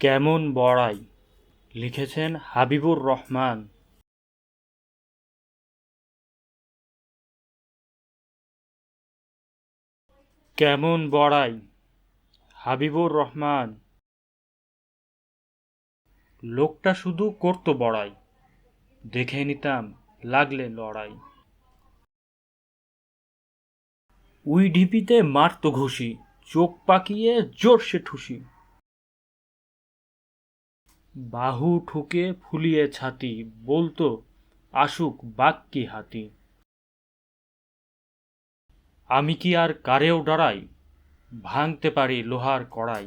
কেমন বড়াই লিখেছেন হাবিবুর রহমান। কেমন বড়াই হাবিবুর রহমান। লোকটা শুধু করতো বড়াই, দেখে নিতাম লাগলে লড়াই। উই ঢিপিতে মারতো ঘুষি, চোখ পাকিয়ে জোরসে ঠুসি। বাহু ঠুকে ফুলিয়ে ছাতি, বলতো আসুক বাঘ কি হাতি। আমি কি আর কারেও ডরাই, ভাঙতে পারি লোহার কড়াই।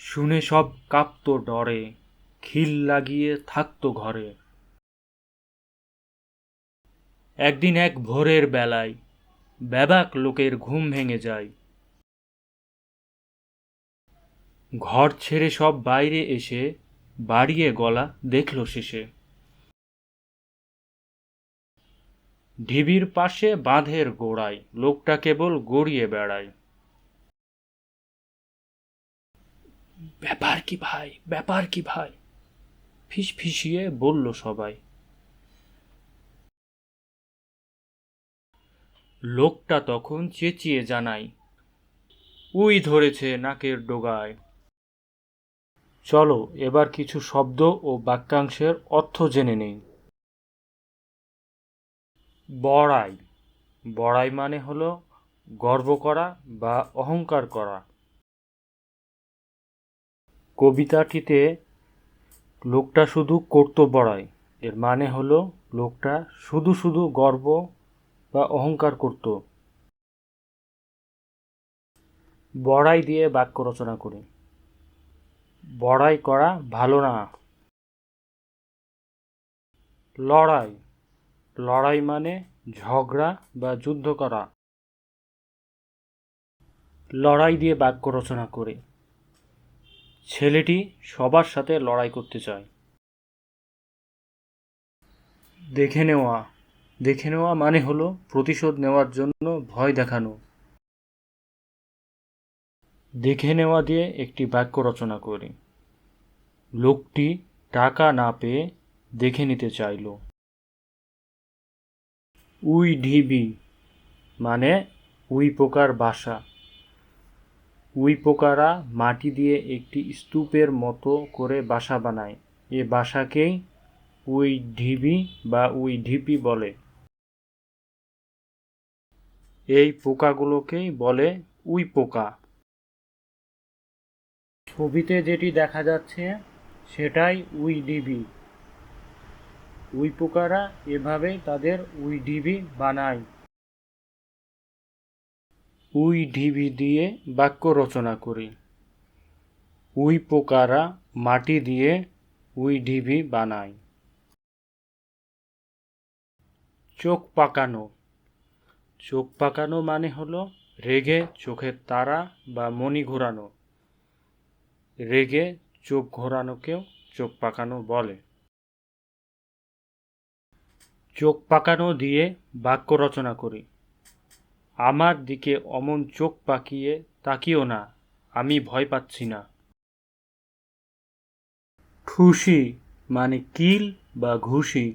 শুনে সব কাঁপতো ডরে, খিল লাগিয়ে থাকতো ঘরে। একদিন এক ভোরের বেলায় ব্যাবাক লোকের ঘুম ভেঙে যায়। ঘর ছেড়ে সব বাইরে এসে বাড়িয়ে গলা দেখল শেষে। ঢিবির পাশে বাঁধের গোড়ায় লোকটা কেবল গড়িয়ে বেড়ায়। ব্যাপার কি ভাই, ব্যাপার কি ভাই, ফিসফিসিয়ে বলল সবাই। লোকটা তখন চেঁচিয়ে জানায়, উই ধরেছে নাকের ডগায়। চলো এবার কিছু শব্দ ও বাক্যাংশের অর্থ জেনে নেই। বড়াই, বড়াই মানে হলো গর্ব করা বা অহংকার করা। কবিতাটিতে লোকটা শুধু করতো বড়াই, এর মানে হলো লোকটা শুধু শুধু গর্ব বা অহংকার করত। বড়াই দিয়ে বাক্য রচনা করি। বড়াই করা ভালো না। লড়াই, লড়াই মানে ঝগড়া বা যুদ্ধ করা। লড়াই দিয়ে বাক্য রচনা করে। ছেলেটি সবার সাথে লড়াই করতে চায়। দেখে নেওয়া, দেখে নেওয়া মানে হলো প্রতিশোধ নেওয়ার জন্য ভয় দেখানো। দেখে নেওয়া দিয়ে একটি বাক্য রচনা করি। লোকটি টাকা না পেয়ে দেখে নিতে চাইল। উই ঢিবি মানে উই পোকার বাসা। উই পোকারা মাটি দিয়ে একটি স্তূপের মতো করে বাসা বানায়। এ বাসাকেই উই ঢিবি বা উই ঢিপি বলে। এই পোকাগুলোকেই বলে উই পোকা। ছবিতে যেটি দেখা যাচ্ছে সেটাই উই ঢিবি। উই পোকারা এভাবেই তাদের উই ঢিবি বানায়। উই ঢিবি দিয়ে বাক্য রচনা করি। উই পোকারা মাটি দিয়ে উই ঢিবি বানায়। চোখ পাকানো, চোখ পাকানো মানে হলো রেগে চোখের তারা বা মণি ঘোরানো। রেগে চোখ ঘোরানোকেও চোখ পাকানো বলে। চোখ পাকানো দিয়ে বাক্য রচনা করি। আমার দিকে অমন চোখ পাকিয়ে তাকিও না, আমি ভয় পাচ্ছি না। ঠুসি মানে কিল বা ঘুষি।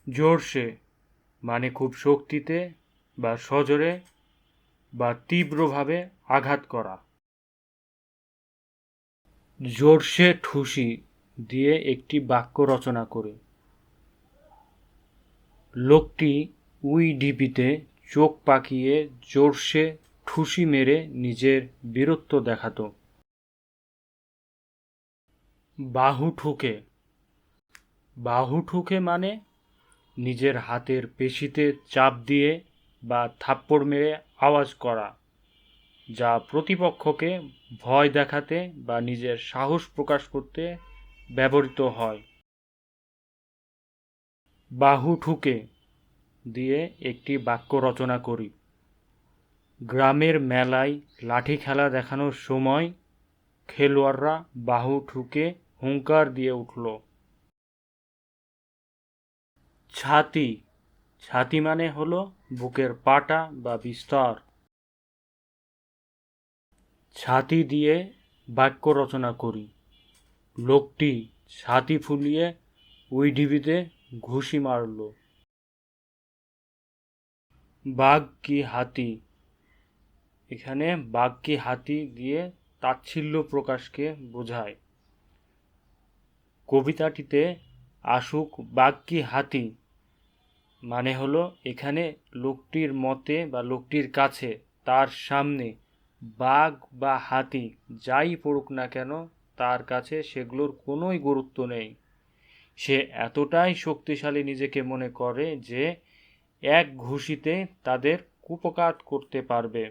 জোরসে মানে খুব শক্তিতে বা সজোরে বা তীব্রভাবে আঘাত করা। জোরসে ঠুসি দিয়ে একটি বাক্য রচনা করি। লোকটি উই ঢিপিতে চোখ পাকিয়ে জোরসে ঠুসি মেরে নিজের বীরত্ব দেখাতো। বাহু ঠুকে, বাহু ঠুকে মানে নিজের হাতের পেশিতে চাপ দিয়ে বা থাপ্পড় মেরে আওয়াজ করা, যা প্রতিপক্ষকে ভয় দেখাতে বা নিজের সাহস প্রকাশ করতে ব্যবহৃত হয়। বাহু ঠুকে দিয়ে একটি বাক্য রচনা করি। গ্রামের মেলায় লাঠি খেলা দেখানোর সময় খেলোয়াড়রা বাহু ঠুকে হুঙ্কার দিয়ে উঠল। ছাতি, ছাতি মানে হলো বুকের পাটা বা বিস্তর। ছাতি দিয়ে বাক্য রচনা করি। লোকটি ছাতি ফুলিয়ে ওই ঢিবিতে ঘুষি মারল। বাঘ কি হাতি? এখানে বাঘ কি হাতি দিয়ে তাচ্ছিল্য প্রকাশকে বোঝায়। কবিতাটিতে আসুক বাঘ কি হাতি মানে হলো এখানে লোকটির মতে বা লোকটির কাছে তার সামনে বাঘ বা হাতি যাই পড়ুক না কেন তার কাছে সেগুলোর কোনোই গুরুত্ব নেই। সে এতটাই শক্তিশালী নিজেকে মনে করে যে এক ঘুষিতে তাদের কুপকাত করতে পারবে।